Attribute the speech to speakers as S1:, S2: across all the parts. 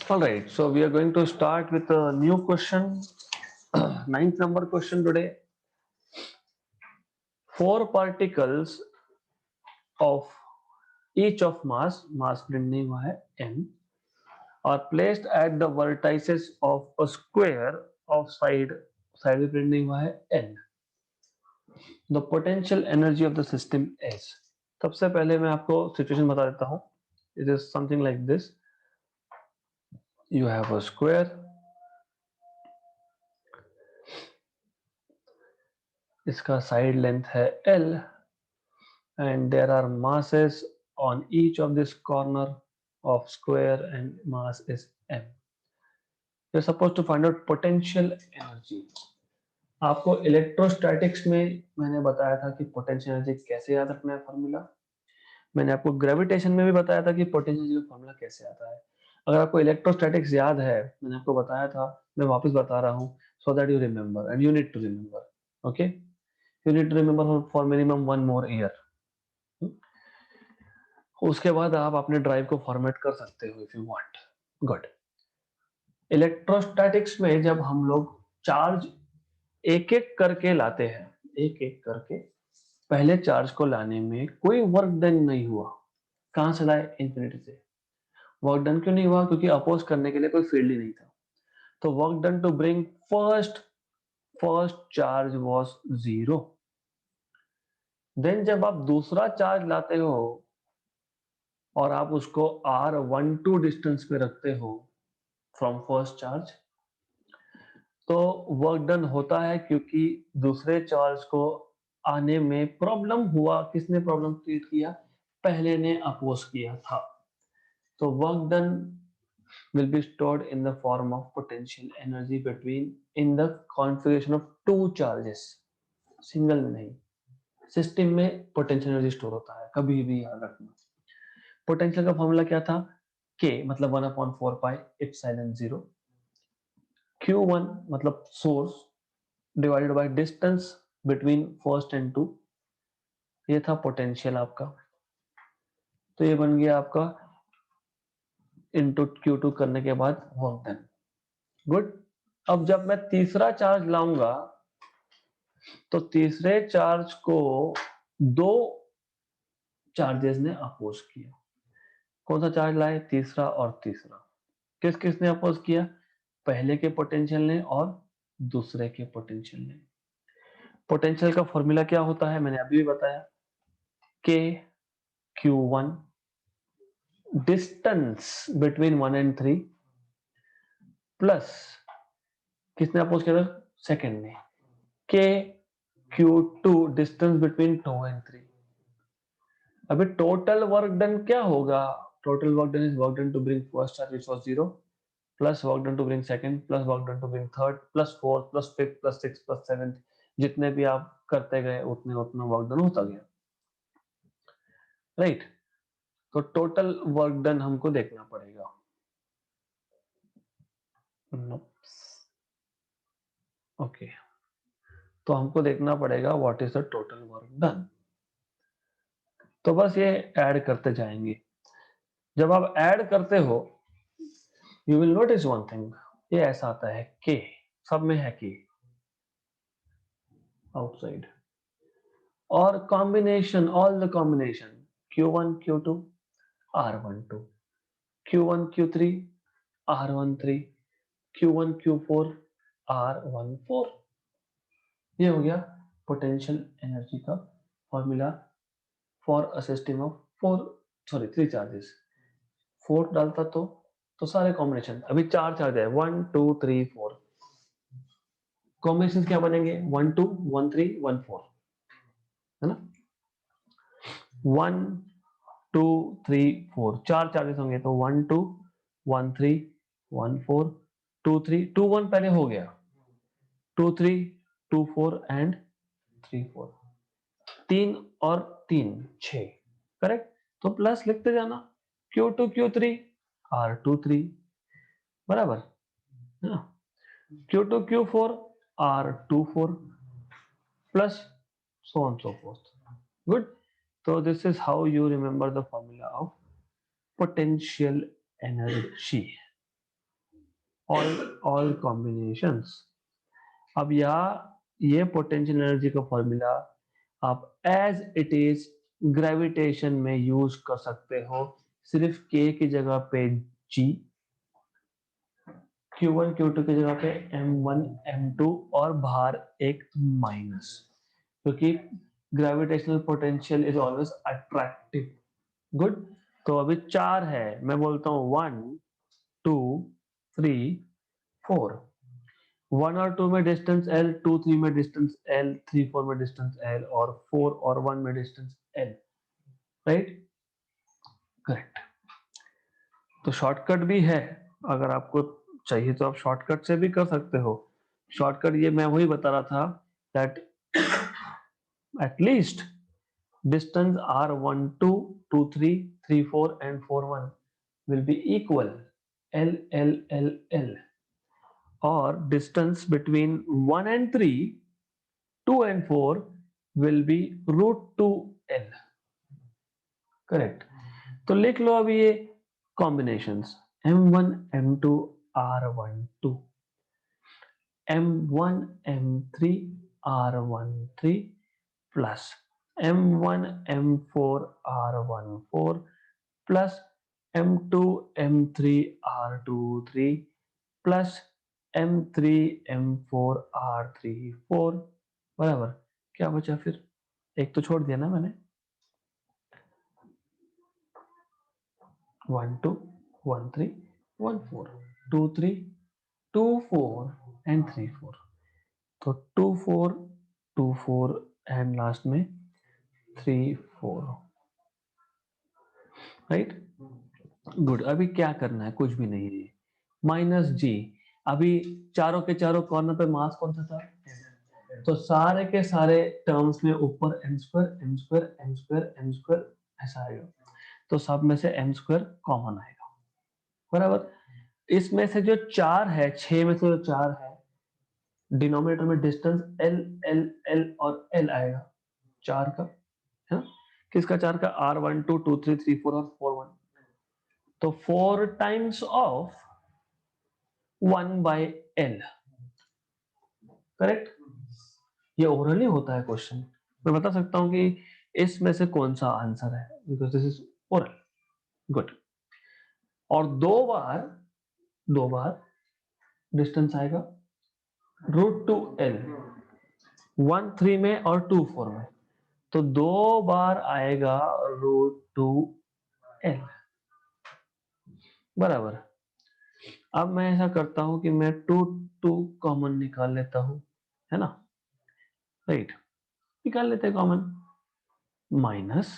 S1: All right, so we are going to start with a new question. Ninth number question today. Four particles of each of mass print नहीं हुआ है m, are placed at the vertices of a square of side भी print नहीं हुआ है n. The potential energy of the system is. सबसे पहले मैं आपको सिचुएशन बता देता हूँ. It is something like this. You have a square. इसका साइड लेंथ है l and there are masses on each of this corner of square and mass is m. You're supposed to find out potential energy. आपको electrostatics में मैंने बताया था कि potential energy कैसे याद रखना है फॉर्मूला. मैंने आपको ग्रेविटेशन में भी बताया था कि पोटेंशियल एनर्जी का फॉर्मूला कैसे आता है. अगर आपको इलेक्ट्रोस्टैटिक्स याद है, मैंने आपको बताया था, मैं वापस बता रहा हूँ, so that you remember and you need to remember. Okay, you need to remember for minimum 1 more year. उसके बाद आप अपने ड्राइव को फॉर्मेट कर सकते हो if you want. Good. Electrostatics में जब हम लोग चार्ज एक एक करके लाते हैं, एक एक करके, पहले चार्ज को लाने में कोई वर्क डन नहीं हुआ. कहां से लाए? इंफिनिटी से. वर्क डन क्यों नहीं हुआ? क्योंकि अपोज करने के लिए कोई फील्ड ही नहीं था. तो work done to bring first charge was 0. Then जब आप दूसरा चार्ज लाते हो और आप उसको r12 डिस्टेंस पे रखते हो फ्रॉम फर्स्ट चार्ज, तो वर्क डन होता है क्योंकि दूसरे चार्ज को आने में प्रॉब्लम हुआ. किसने प्रॉब्लम क्रिएट किया? पहले ने अपोज किया था. तो work done will be stored in the form of potential energy between in the configuration of two charges. Single में नहीं, सिस्टम में पोटेंशियल एनर्जी स्टोर होता है, कभी भी याद रखना. पोटेंशियल का फॉर्मूला क्या था? k मतलब 1/4 पाई एप्सिलॉन 0. q1 मतलब source divided by distance between first and two. ये था पोटेंशियल आपका. तो ये बन गया आपका इनटू q2 करने के बाद वर्क डन. गुड. अब जब मैं तीसरा चार्ज लाऊंगा तो तीसरे चार्ज को दो चार्जेस ने अपोज किया. कौन सा चार्ज लाए? तीसरा और तीसरा. किस किसने अपोज किया? पहले के पोटेंशियल ने और दूसरे के पोटेंशियल ने. पोटेंशियल का फॉर्मूला क्या होता है? मैंने अभी भी बताया. k q1 distance between 1 and 3 plus किसने अपोज किया? सेकेंड ने. k q2 distance between 2 and 3. अभी टोटल वर्क डन क्या होगा? Total work done is work done to bring first charge which was 0 plus work done to bring second plus work done to bring third plus fourth plus fifth plus six plus seventh. जितने भी आप करते गए उतने उतना work done होता गया. Right. तो टोटल वर्क डन हमको देखना पड़ेगा. ओके, तो हमको देखना पड़ेगा what is the total work done. तो बस ये ऐड करते जाएंगे. जब आप ऐड करते हो you will notice one thing. ये ऐसा आता है के, सब में है के आउटसाइड, और combination, all the combination q1 q2 r12 q1 q3 r13 q1 q4 r14. ये हो गया पोटेंशियल एनर्जी का formula for a system of three charges. Four डालता तो सारे कॉम्बिनेशन. अभी चार चार्ज है, 1 2 3 4. कॉम्बिनेशन क्या बनेंगे? 1 2 1 3 1 4, है ना. 1 2 3 4 चार चार्जेस होंगे तो 1 2 1 3 1 4 2 3 2 1 पहले हो गया. 2 3 2 4 एंड 3 4. तीन और तीन 6. करेक्ट. तो प्लस लिखते जाना. Q2 Q3 R23 बराबर है ना. Q2 Q4 R24 plus so on so forth. Good. So this is how you remember the formula of potential energy. All combinations. अब ये पोटेंशियल एनर्जी का फॉर्मूला आप एज इट इज ग्रेविटेशन में use कर सकते हो, सिर्फ के की जगह पे जी, Q1 Q2 की जगह पे M1 M2 और बाहर एक माइनस, क्योंकि gravitational potential is always attractive. Good. तो अभी 4 है, मैं बोलता हूँ 1 2 3 4। 1 और 2 में डिस्टेंस L, 2 3 में डिस्टेंस L, 3 4 में डिस्टेंस L और 4 और 1 में डिस्टेंस L। Right, correct. तो शॉर्टकट भी है, अगर आपको चाहिए तो आप शॉर्टकट से भी कर सकते हो। शॉर्टकट ये मैं वही बता रहा था that at least distance r1 2 2 3 3 4 and 4 1 will be equal L L L L, or distance between 1 and 3 2 and 4 will be root 2 L। Correct. तो लिख लो अभी ये combinations M1 M2 R12, M1 M3 R13 plus M1 M4 R14 plus M2 M3 R23 plus M3 M4 R34 बराबर। क्या बचा फिर, एक तो छोड़ दिया ना मैंने, 1 2 1 3 1 4 2 3 2 4 and 3 4। तो 2 4 2 4 एंड लास्ट में 3 4। Right, good. अभी क्या करना है, कुछ भी नहीं है, माइनस जी। अभी चारों के चारों कॉर्नर पे मास कौन सा था, तो सारे के सारे टर्म्स में ऊपर M square M square M square M square ऐसा आएगा, तो सब में से एम स्क्वायर कॉमन आएगा। बराबर। इसमें से जो 4 है, 6 में से जो 4 है, डिनोमिनेटर में डिस्टेंस एल एल एल और एल आएगा 4 का, है ना। किसका 4 का, R12 2 3 3 4 और 4 1। तो 4 times of 1 by L. Correct. ये ओरली होता है क्वेश्चन, मैं बता सकता हूं कि इसमें से कौन सा आंसर है, because this is oral. Good. और दो बार डिस्टेंस आएगा रूट टू एल, 1 3 में और 2 4 में, तो 2 बार आएगा रूट टू एल। बराबर। अब मैं ऐसा करता हूं कि मैं 2 2 कॉमन निकाल लेता हूं, है ना। राइट, निकाल लेते हैं common, minus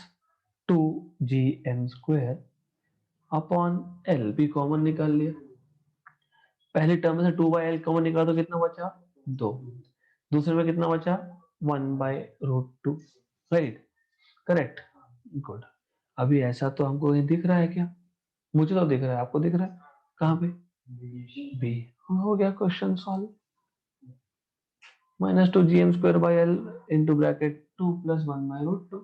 S1: 2gm² upon L भी कॉमन निकाल लिया। पहली टर्म में से 2/l कॉमन निकाला तो कितना बचा, 2। दूसरे में कितना बचा, 1/√2। Right, correct, good. अभी ऐसा तो हमको ये दिख रहा है क्या, मुझे तो दिख रहा है, आपको दिख रहा है कहाँ पे, बी। हो गया question solve. -2gm²/l into bracket 2 plus 1/√2।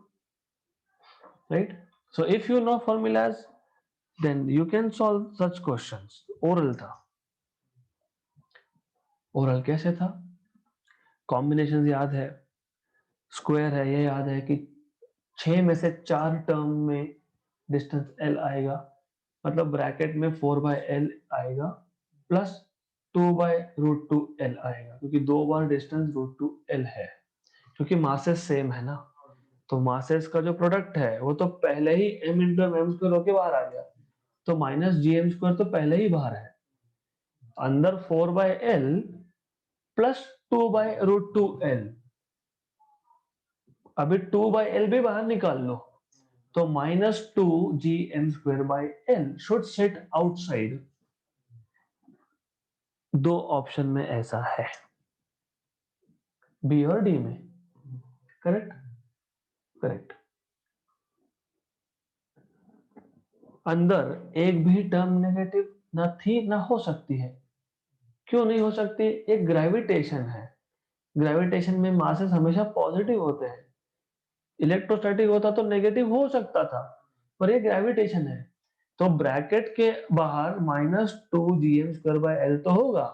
S1: Right, so if you know formulas then you can solve such questions। Oral था, ओरल कैसे था, कॉम्बिनेशन याद है, स्क्वायर है, ये याद है कि 6 में से 4 टर्म में डिस्टेंस L आएगा, मतलब ब्रैकेट में 4/L आएगा प्लस 2/√2L आएगा, क्योंकि 2 बार डिस्टेंस √2L है, क्योंकि मासेस सेम है ना। तो मासेस का जो प्रोडक्ट है वो तो पहले ही m इंटू एम स्क्वायर होके बाहर आ गया, तो -gm² तो पहले ही बाहर है, अंदर 4/L प्लस 2/√2L। अभी 2/L भी बाहर निकाल लो, तो -2gm²/L शुड सेट आउटसाइड। दो ऑप्शन में ऐसा है, बी और डी में। Correct, correct. अंदर एक भी टर्म नेगेटिव ना थी ना हो सकती है। क्यों नहीं हो सकती, एक ग्रेविटेशन है, ग्रेविटेशन में मासेस हमेशा पॉजिटिव होते हैं, इलेक्ट्रोस्टैटिक होता तो नेगेटिव हो सकता था, पर ये ग्रेविटेशन है। तो ब्रैकेट के बाहर -2gm²/L तो होगा,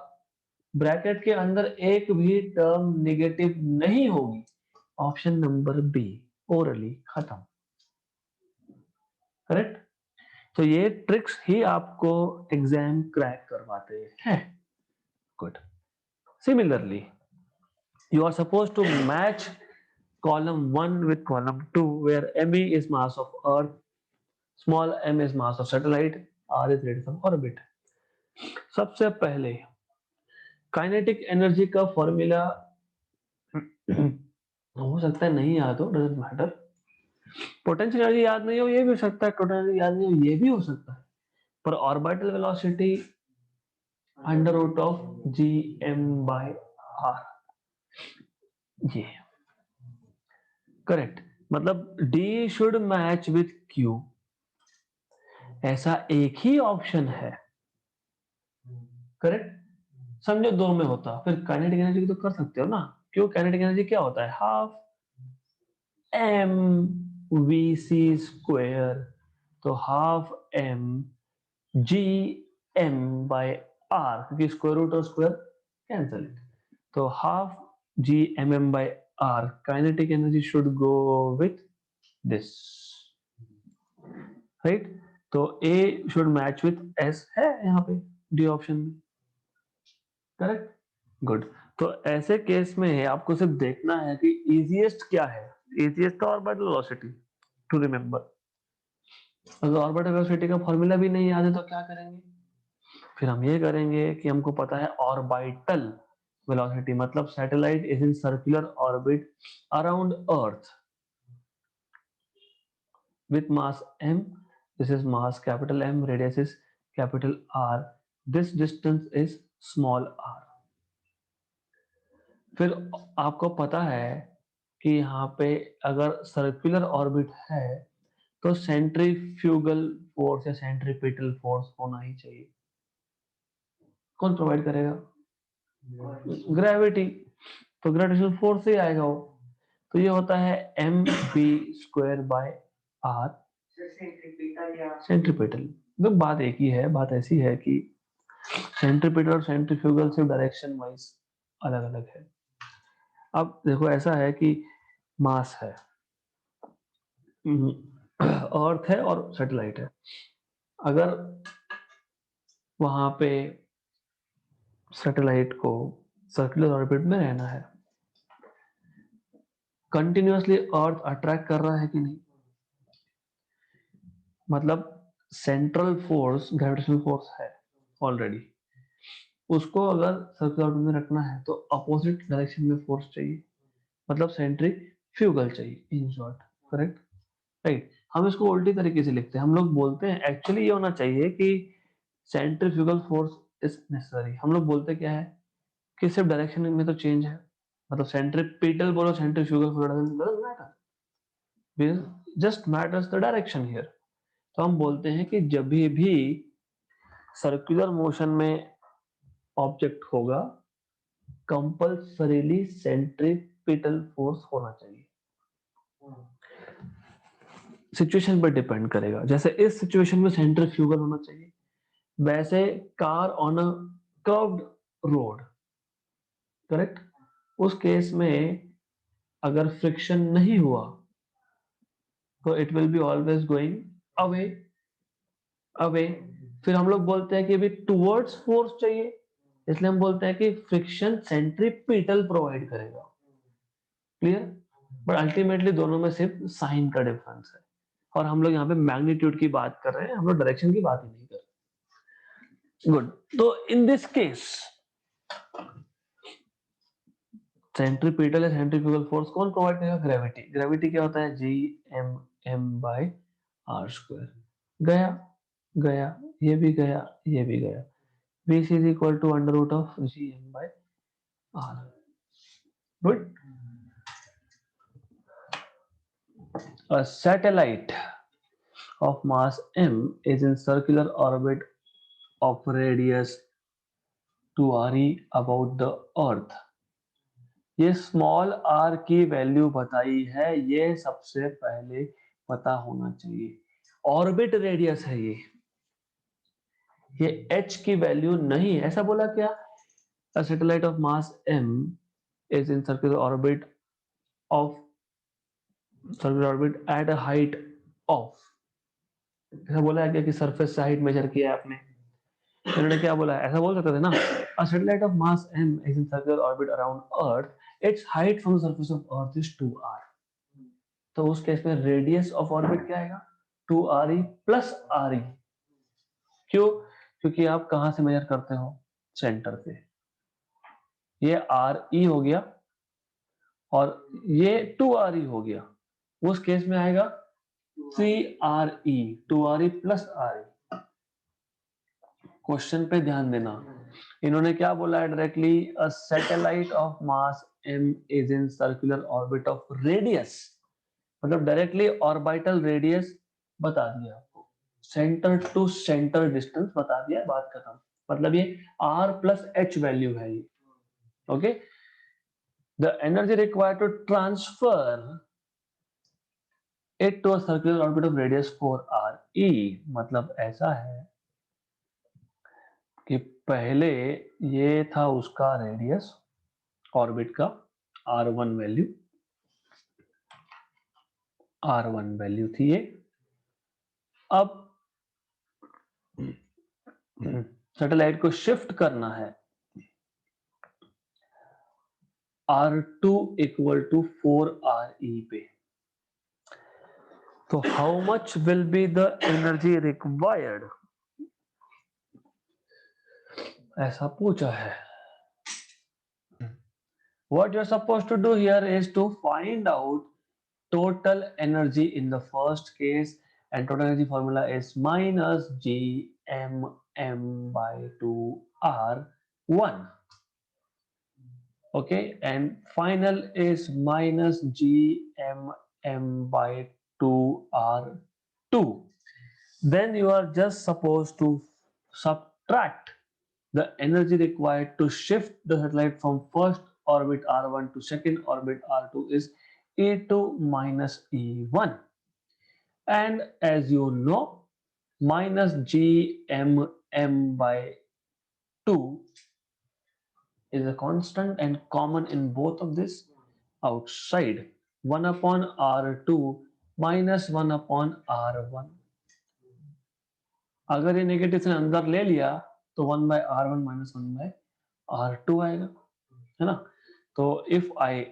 S1: ब्रैकेट के अंदर एक भी टर्म नेगेटिव नहीं होगी। ऑप्शन नंबर बी ओरली खत्म। करेक्ट। तो ये ट्रिक्स ही आपको एग्जाम क्रैक करवाते हैं। Good. Similarly you are supposed to match column 1 with column 2 where me is mass of earth, small m is mass of satellite, r is radius of orbit। सबसे पहले kinetic energy का formula हो सकता है नहीं याद हो, डजंट मैटर। पोटेंशियल एनर्जी याद नहीं हो ये भी हो सकता है, टोटल एनर्जी याद नहीं हो ये भी हो सकता है, पर ऑर्बिटल वेलोसिटी √g m/r ये करेक्ट। मतलब d should match with q, ऐसा एक ही ऑप्शन है। करेक्ट। समझो दो में होता फिर काइनेटिक एनर्जी तो कर सकते हो ना, क्यों? काइनेटिक एनर्जी क्या होता है? हाफ m v/c², तो हाफ m g m/r, क्योंकि स्क्वायर रूट और स्क्वायर कैंसल, तो half g m/r kinetic energy should go with this, right. तो a should match with s है यहाँ पे डी ऑप्शन में। करेक्ट। गुड। तो ऐसे केस में आपको सिर्फ देखना है कि इजीएस्ट क्या है। Easiest orbital velocity to remember. अगर ऑर्बिटल वेलोसिटी का फॉर्मूला भी नहीं याद है तो क्या करेंगे? फिर हम ये करेंगे कि हमको पता है ऑर्बिटल वेलोसिटी, मतलब satellite is in circular orbit around earth with mass m, this is mass capital M, radius is capital R, this distance is small r। फिर आपको पता है कि यहाँ पे अगर सर्कुलर ऑर्बिट है तो सेंट्रीफ्यूगल फोर्स या सेंट्रीपिटल फोर्स होना ही चाहिए। कौन प्रोवाइड करेगा? ग्रेविटी। तो ग्रेविटेशनल फोर्स से ही आएगा वो। तो ये होता है mv²/r सेंट्रीपिटल। तो बात एक ही है, बात ऐसी है कि सेंट्रीपिटल और सेंट्रीफ्यूगल सिर्फ डायरेक्शन वाइज अलग अलग है। अब देखो ऐसा है कि मास है, अर्थ है और सैटेलाइट है। अगर वहां पे सैटेलाइट को सर्कुलर ऑर्बिट में रहना है, कंटिन्यूअसली अर्थ अट्रैक्ट कर रहा है कि नहीं, मतलब सेंट्रल फोर्स ग्रेविटेशनल फोर्स है ऑलरेडी, उसको अगर सर्कुलर ऑर्बिट में रखना है तो अपोजिट डायरेक्शन में फोर्स चाहिए, मतलब सेंट्रीफ्यूगल चाहिए इन शॉर्ट। करेक्ट। राइट। हम इसको उल्टी तरीके से लिखते हैं, हम लोग बोलते हैं एक्चुअली ये होना चाहिए कि सेंट्रीफ्यूगल फोर्स इज नेसेसरी। हम लोग बोलते क्या है कि सिर्फ डायरेक्शन में तो चेंज है, मतलब सेंट्रीपिटल बोलो centrifugal matter, just matters the direction here. तो हम बोलते हैं कि जब भी सर्कुलर मोशन में ऑब्जेक्ट होगा कंपल्सरीली सेंट्रीपिटल फोर्स होना चाहिए। सिचुएशन पर डिपेंड करेगा, जैसे इस सिचुएशन में सेंट्रीफ्यूगल होना चाहिए, वैसे car on a curved road, correct, उस केस में अगर फ्रिक्शन नहीं हुआ तो it will be always going away away. फिर हम लोग बोलते हैं कि अभी टुवर्ड्स फोर्स चाहिए, इसलिए हम बोलते हैं कि फ्रिक्शन सेंट्रीपिटल प्रोवाइड करेगा। क्लियर। बट अल्टीमेटली दोनों में सिर्फ साइन का डिफरेंस है, और हम लोग यहाँ पे मैग्नीट्यूड की बात कर रहे हैं, हम लोग डायरेक्शन की बात ही नहीं कर रहे। गुड। तो इन दिस केस सेंट्रीपिटल या सेंट्रीफ्यूगल फोर्स कौन प्रोवाइड करेगा? ग्रेविटी। ग्रेविटी क्या होता है? g m/r²। गया गया, ये भी गया, ये भी गया। Vc is equal to √g m/r। Good. A satellite of mass m is in circular orbit of radius 2re about the earth। ये स्मॉल r की वैल्यू बताई है, ये सबसे पहले पता होना चाहिए। ऑर्बिट रेडियस है ये, ये h की वैल्यू नहीं है, ऐसा बोला क्या? A satellite of mass m is in circular orbit at a height of, ऐसा बोला है क्या कि सरफेस से हाइट मेजर किया है आपने? इन्होंने क्या बोला है? ऐसा बोल सकते थे ना, a satellite of mass m is in circular orbit around earth, its height from the surface of earth is 2r. तो उस केस में रेडियस ऑफ ऑर्बिट क्या आएगा? 2re plus re। क्यों? क्योंकि आप कहां से मेजर करते हो? सेंटर से। ये re हो गया और ये 2re हो गया, उस केस में आएगा 3re, 2re plus re। Question पे ध्यान देना, इन्होंने क्या बोला है directly? A satellite of mass m is in circular orbit of radius, मतलब डायरेक्टली ऑर्बिटल रेडियस बता दिया आपको, सेंटर टू सेंटर डिस्टेंस बता दिया, बात खत्म। मतलब ये r प्लस h वैल्यू है ये। Okay, the energy required to transfer it to a circular orbit of radius 4re, मतलब ऐसा है कि पहले ये था उसका रेडियस ऑर्बिट का r1 वैल्यू, r1 वैल्यू थी ये। अब सैटेलाइट को शिफ्ट करना है r2 इक्वल टू 4re पे, तो how much will be the energy required, ऐसा पूछा है। What you're supposed to do here is to find out total energy in the first case, and total energy formula is minus gmm by 2r1. Okay, and final is minus gmm by 2r2. Then you are just supposed to subtract the energy required to shift the satellite from first orbit r1 to second orbit r2 is e2 minus e1, and as you know, minus gmm by 2 is a constant and common in both of this outside, 1 upon r2 minus 1 upon r1। अगर ये negative से अंदर ले लिया तो 1 by r1 minus 1 by r2 आएगा, है ना? तो if I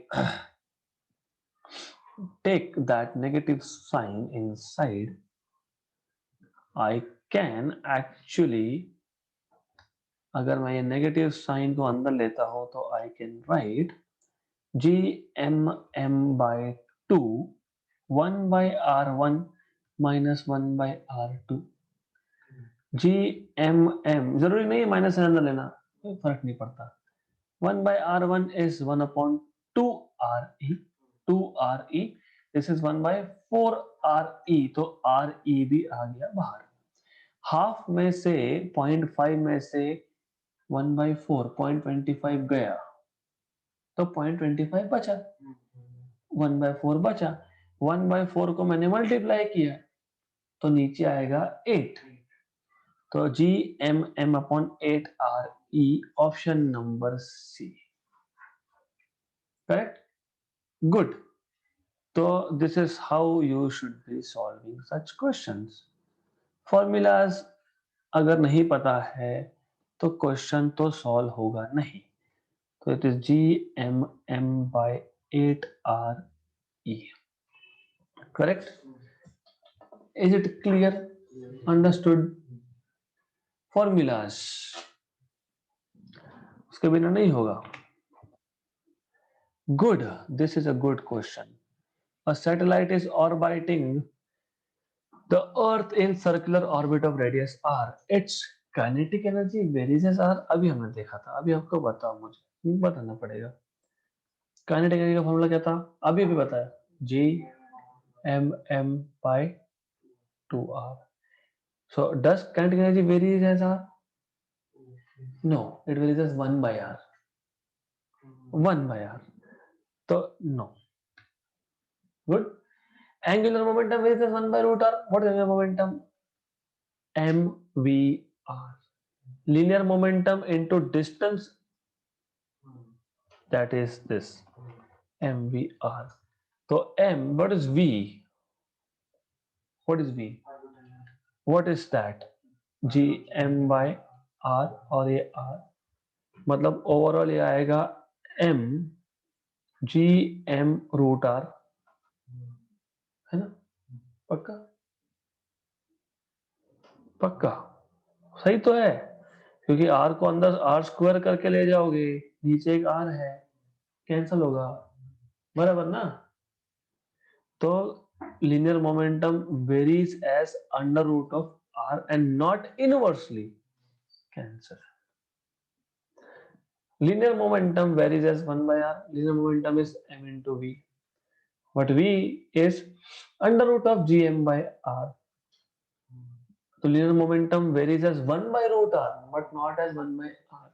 S1: take that negative sign inside, I can actually, अगर मैं ये नेगेटिव साइन को अंदर लेता हूं तो I can write gmm by 2 1 by r1 minus 1 by r2। gmm जरूरी नहीं है माइनस से अंदर लेना, कोई फर्क नहीं पड़ता। 1 by r1 is 1 upon 2re, 2re, this is 1 by 4re, तो re भी आ गया बाहर। हाफ में से 0.5 में से 1 by 4 0.25 गया तो 0.25 बचा, 1 by 4 बचा, 1 by 4 को मैंने मल्टीप्लाई किया तो नीचे आएगा 8, तो G M upon 8re, option number C, correct, good. तो this is how you should be solving such questions. Formulas अगर नहीं पता है तो क्वेश्चन तो सॉल्व होगा नहीं। तो it is gmm by 8re, correct? Is it clear, understood? Formulas उसके बिना नहीं होगा। Good, this is a good question. A satellite is orbiting the Earth in circular orbit of radius r. Its kinetic energy varies as r. अभी हमने देखा था, अभी आपको बताओ, मुझे बताना पड़ेगा। काइनेटिक एनर्जी का फॉर्मूला क्या था? अभी अभी बताया, G M M by 2r। So does kinetic energy varies as r? No, it varies as 1 by r, 1 by r, so no. Good. Angular momentum varies as 1 by root r. What is angular momentum? mvr, linear momentum into distance, that is this mvr. So m, what is v? What is v? What is that? g m by r, और ये r, मतलब overall ये आएगा m g m root r, है ना? पक्का? पक्का सही तो है, क्योंकि r को अंदर r स्क्वायर करके ले जाओगे, नीचे एक r है, कैंसल होगा, बराबर ना? तो linear momentum varies as under root of r and not inversely. Cancel. Linear momentum varies as 1 by r. Linear momentum is m into v. But v is under root of gm by r. तो linear momentum varies as 1 by root r but not as 1 by r.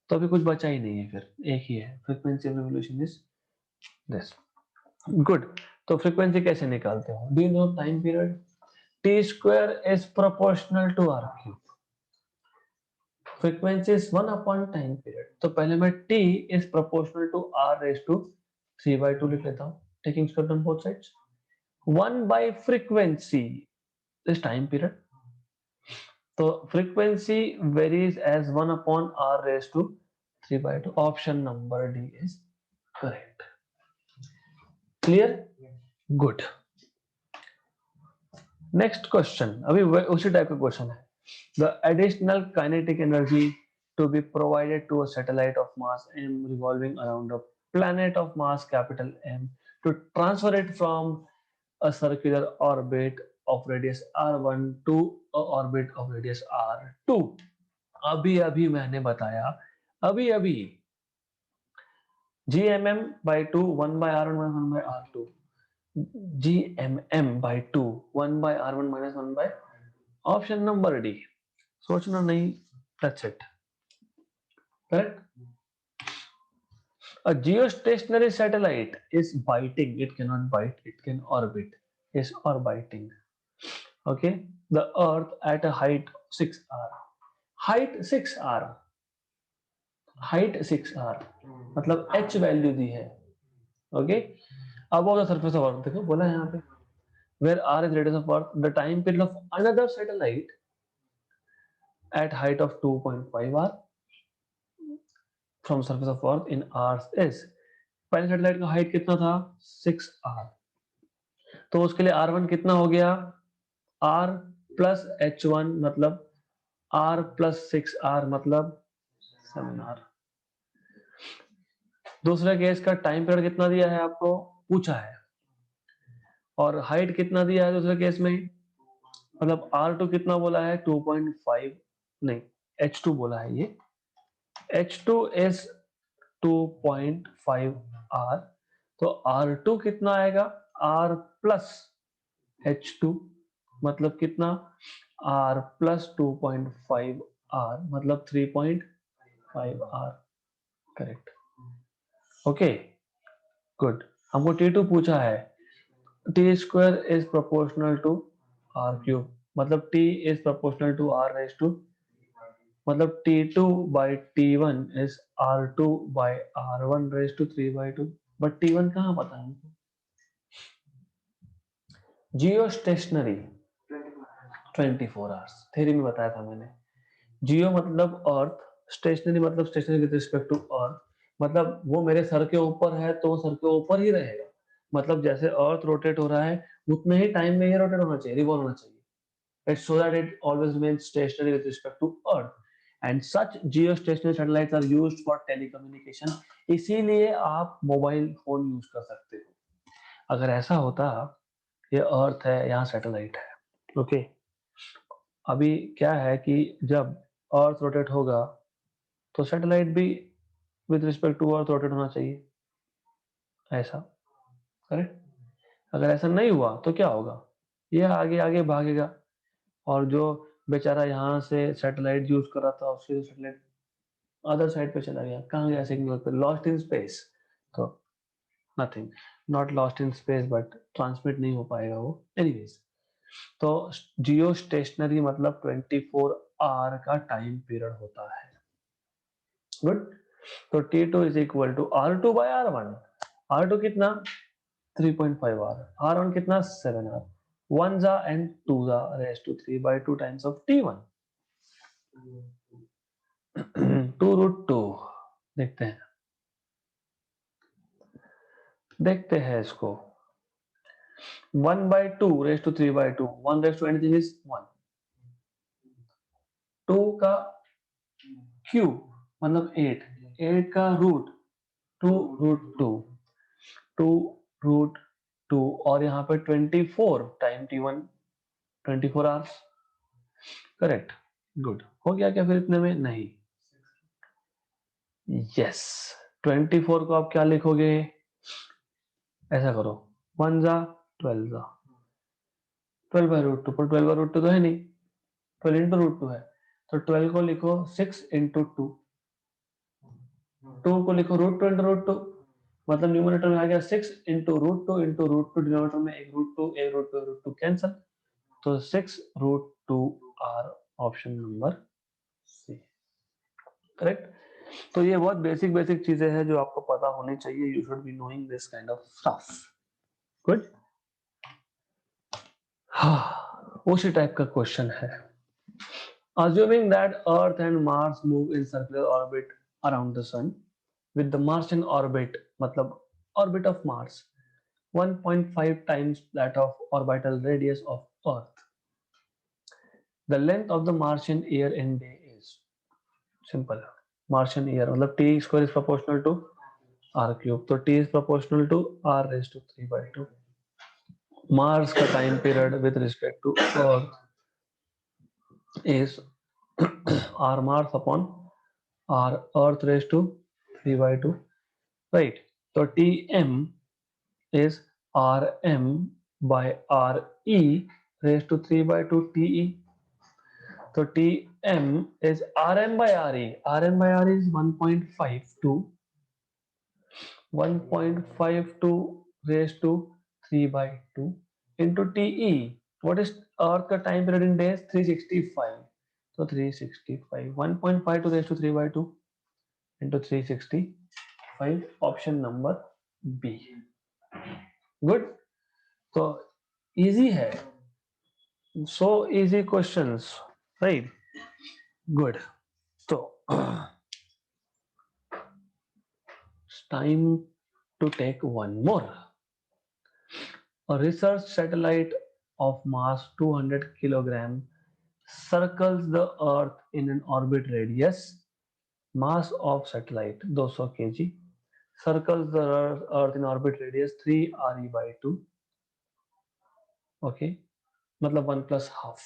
S1: तो अभी कुछ बचा ही नहीं है, फिर एक ही है, frequency of revolution is this. Good. तो frequency कैसे निकालते हो? Do you know time period? T square is proportional to r cube. Frequency is 1 upon time period. तो पहले मैं T is proportional to r raised to 3 by 2 लिख लेता हूँ, taking square on both sides. 1 by frequency is time period. तो frequency varies as 1 upon r raised to 3 by 2. Option number D is correct. Clear? Good. Next question. अभी उसी type का question है. The additional kinetic energy to be provided to a satellite of mass m revolving around a planet of mass capital M to transfer it from a circular orbit of radius r1 to a orbit of radius r2. अभी अभी मैंने बताया, अभी अभी gmm by 2 1 by r1 minus 1 by r2, gmm by 2 1 by r1 minus 1 by option number D. सोचना नहीं, that's it. Correct? A geostationary satellite is biting. It cannot bite. It can orbit. Is orbiting. Okay. The Earth at a height 6r. Height 6r. Height 6r. मतलब h value दी है. Okay. Above the surface of Earth. देखो बोला है यहाँ पे. Where r is radius of Earth, the time period of another satellite at height of 2.5 r from surface of Earth in hours is. पहले satellite का height कितना था? 6r. तो उसके लिए r1 कितना हो गया? r प्लस h1 मतलब r प्लस 6r मतलब 7r. दूसरे केस का टाइम पीरियड कितना दिया है आपको? पूछा है. और हाइट कितना दिया है दूसरे केस में? मतलब r2 कितना बोला है? 2.5 नहीं, h2 बोला है ये. h2 is 2.5r. तो r2 कितना आएगा? r प्लस h2 मतलब कितना? r प्लस 2.5r मतलब 3.5r. करेक्ट. Okay good. हमको T2 पूछा है. T square is proportional to r cube मतलब T is proportional to r raise to, मतलब T2 by T1 is R2 by R1 raised to 3 by 2. But T1 कहाँ पता है हमको? जियो stationery 24 hours theory में बताया था मैंने. जियो मतलब अर्थ, स्टेशनरी मतलब stationary with respect to earth, मतलब वो मेरे सर के ऊपर है तो वो सर के ऊपर ही रहेगा. मतलब जैसे अर्थ रोटेट हो रहा है उतने ही टाइम में ये रोटेट होना चाहिए, रिवॉल्व होना चाहिए. It's so that it always remains stationary with respect to Earth. And such geostationary satellites are used for telecommunication. इसीलिए आप मोबाइल फोन यूज कर सकते हो. अगर ऐसा होता, ये अर्थ है, यहाँ सैटेलाइट है. ओके. अभी क्या है कि जब अर्थ रोटेट होगा तो सैटेलाइट भी with respect to earth rotate होना चाहिए. ऐसा करेक्ट. अगर ऐसा नहीं हुआ तो क्या होगा? ये आगे आगे भागेगा और जो बेचारा यहाँ से सैटेलाइट यूज कर रहा था उसके सैटेलाइट अदर साइड पे चला गया. कहाँ गया? सिग्नल पे. Lost in space. तो nothing, not lost in space but transmit नहीं हो पाएगा वो. एनीवेज, तो जियो स्टेशनरी मतलब 24 r का टाइम पीरियड होता है। गुड। तो T2 is equal to R2 bye R1। R2 कितना 3.5 R, R1 कितना 7 R, 1 जा एंड 2 जा raise to 3 by 2 times of T1 2 root 2। देखते हैं इसको 1 by 2 raise to 3 by 2, 1 raise to anything is 1, 2 का क्यूब मतलब 8, 8 का रूट 2 रूट 2, 2 रूट 2 और यहाँ पे 24 time T1 24 hours. Correct. Good. हो गया क्या फिर इतने में? नहीं। यस 24 को आप क्या लिखोगे? ऐसा करो 1 जा 12 जा 12 बाय रूट 2, पर 12 बाय रूट 2 तो है नहीं, 12 इंटू रूट 2 है, तो 12 को लिखो 6 इंटू 2, 2 को लिखो रूट 2 इंटू रूट 2, मतलब न्यूमरेटर में आ गया 6 into root 2 into root 2, denominator में एक रूट 2 एक रूट 2 रूट 2 कैंसल, तो 6 root 2 R option number C. Correct. तो ये बहुत बेसिक बेसिक चीजें हैं जो आपको पता होनी चाहिए। You should be knowing this kind of stuff. Good. उसी टाइप का क्वेश्चन है। Assuming that Earth and Mars move in circular orbit around the Sun, with the Martian orbit, मतलब orbit of Mars, 1.5 times that of orbital radius of Earth. The length of the Martian year in day is simple. Martian year मतलब t square is proportional to r cube, तो t is proportional to r raised to 3 by 2. Mars का time period with respect to Earth is r Mars upon r Earth raised to 3 by 2, right? So Tm is Rm by Re raised to 3 by 2 Te. So Tm is Rm by Re. Rm by Re is 1.52 raised to 3 by 2 into Te. What is Earth का time period in days? 365. So 365. 1.52 raised to 3 by 2 into 365. Option number B. Good. तो easy है. So easy questions, right? Good. So it's time to take one more. A research satellite of mass 200 kilogram circles the Earth in an orbit radius. Mass of satellite 200 kg circles the Earth in orbit radius 3 Re by 2. Okay, मतलब 1 plus half,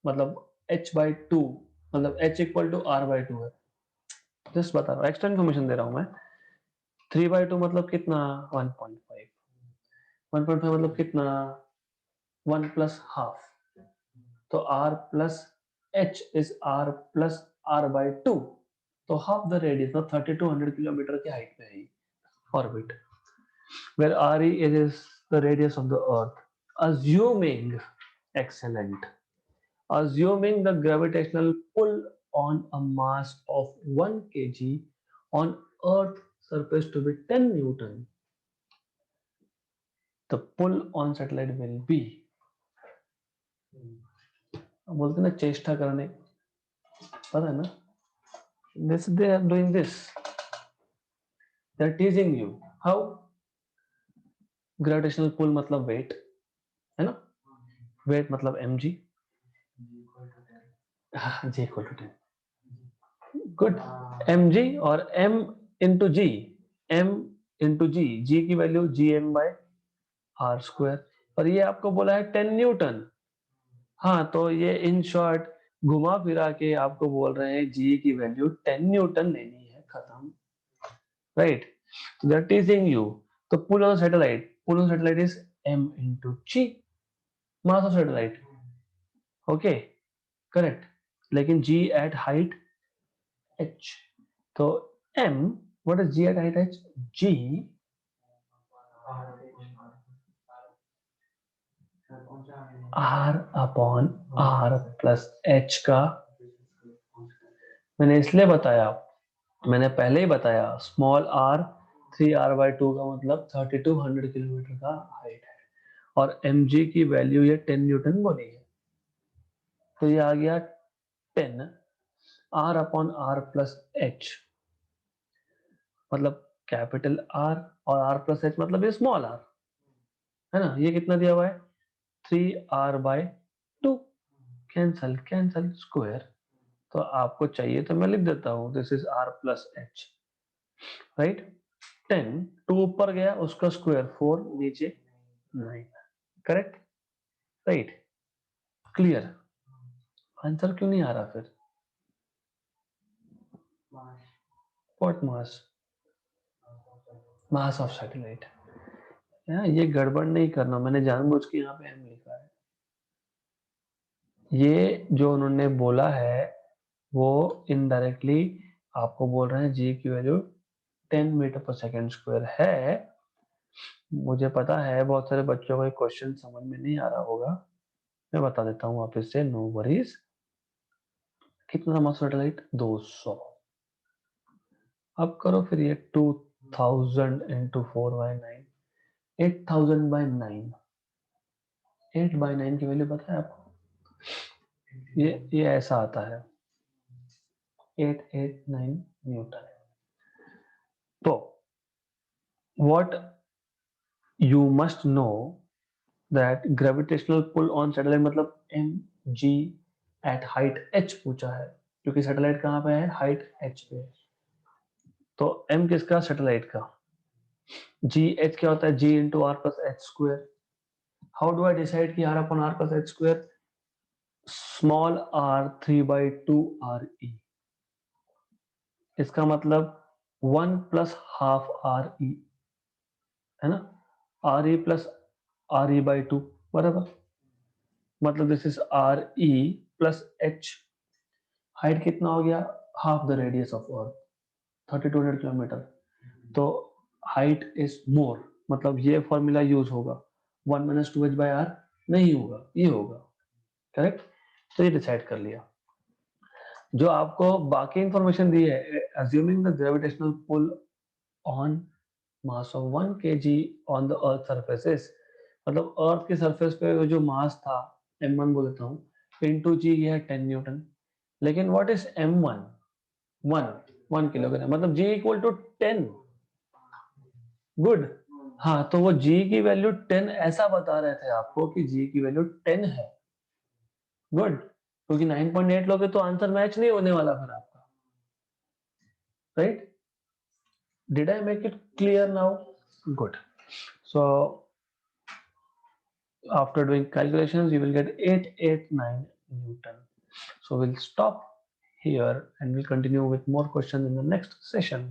S1: मतलब h by 2, मतलब h equal to r by 2 है। Just बता रहा हूँ, extra information दे रहा हूँ मैं। 3 by 2 मतलब कितना? 1.5। 1.5 मतलब कितना? 1 plus half, तो r plus h is r plus r by 2, तो हाफ द रेडियस मतलब 3200 किलोमीटर की हाइट पे है orbit, where re is the radius of the earth. Assuming, excellent, assuming the gravitational pull on a mass of 1 kg on earth surface to be 10 newton, the pull on satellite will be, बोलते ना चेष्टा करने, पता है ना, this they are doing this, they are teasing you. How? Gravitational pull मतलब weight है ना, weight मतलब mg, g equal to 10. गुड। mg और m into G, m into G, G की value gm by R square, और ये आपको बोला है 10 न्यूटन। हाँ, तो ये इन शॉर्ट घुमा फिरा के आपको बोल रहे हैं जी की वैल्यू 10 न्यूटन लेनी है, खत्म, right? They are teasing you. तो pull on satellite is m into G, mass of satellite. Okay, correct. लेकिन g एट हाइट h, तो m, what is g at height h? g R upon R plus H का मैंने इसलिए बताया, मैंने पहले ही बताया, स्मॉल r 3r/2 का मतलब 3200 किलोमीटर का हाइट है और mg की वैल्यू ये 10 न्यूटन बोली है, तो ये आ गया 10 r upon r plus h, मतलब कैपिटल R और r प्लस h मतलब ये स्मॉल r है ना। ये कितना दिया हुआ है 3r/2, कैंसल कैंसल स्क्वायर, तो आपको चाहिए तो मैं लिख देता हूं, this is r plus h, right. 10 2 ऊपर गया उसका स्क्वायर 4 नीचे 9, करेक्ट, राइट, क्लियर। आंसर क्यों नहीं आ रहा फिर? What mass? Mass of satellite. ये गड़बड़ नहीं करना, मैंने जानबूझ के यहाँ पे एम लिखा है। ये जो उन्होंने बोला है वो इनडायरेक्टली आपको बोल रहे हैं जी की वैल्यू 10 मीटर पर सेकेंड स्क्वायर है। मुझे पता है बहुत सारे बच्चों को क्वेश्चन समझ में नहीं आ रहा होगा, मैं बता देता हूँ वापस से, नो वरीज। कितना मास सैटेलाइट 200, अब करो फिर ये 2000 इंटू 4/9, 8000/9, 8/9 की वैल्यू पता है आपको? ये ऐसा आता है 889 न्यूटन। तो what you must know that gravitational pull on satellite मतलब mg एट हाइट h पूछा है, क्योंकि सैटेलाइट कहाँ पे है, हाइट h पे। तो m किसका, सैटेलाइट का। जी h क्या होता है, g into R plus H square. How do I decide कि r upon r plus H square, small r 3/2 r e, इसका मतलब 1 प्लस हाफ r e, है ना, आर ई प्लस RE/2 बराबर, मतलब this is RE plus H, height कितना हो गया, half the radius of earth 3200 kilometre, तो हाइट इज मोर, मतलब ये फॉर्मूला यूज होगा, 1 - 2h/r नहीं होगा, ये होगा, करेक्ट। तो ये डिसाइड कर लिया। जो आपको बाकी इंफॉर्मेशन दी है, assuming the gravitational pull on mass of 1 kg on the earth surfaces, मतलब अर्थ के सरफेस पे जो मास था m1 बोल देता हूँ इंटू जी, ये है 10 न्यूटन। लेकिन व्हाट इज m1, 1 किलोग्राम, मतलब g इक्वल टू 10, गुड। हाँ, तो वो g की वैल्यू 10 ऐसा बता रहे थे आपको कि g की वैल्यू 10 है, गुड, क्योंकि 9.8 लोगे तो आंसर मैच नहीं होने वाला फिर आपका, right. Did I make it clear now? Good. So after doing calculations you will get 889 Newton. So we'll stop here and we'll continue with more questions in the next session.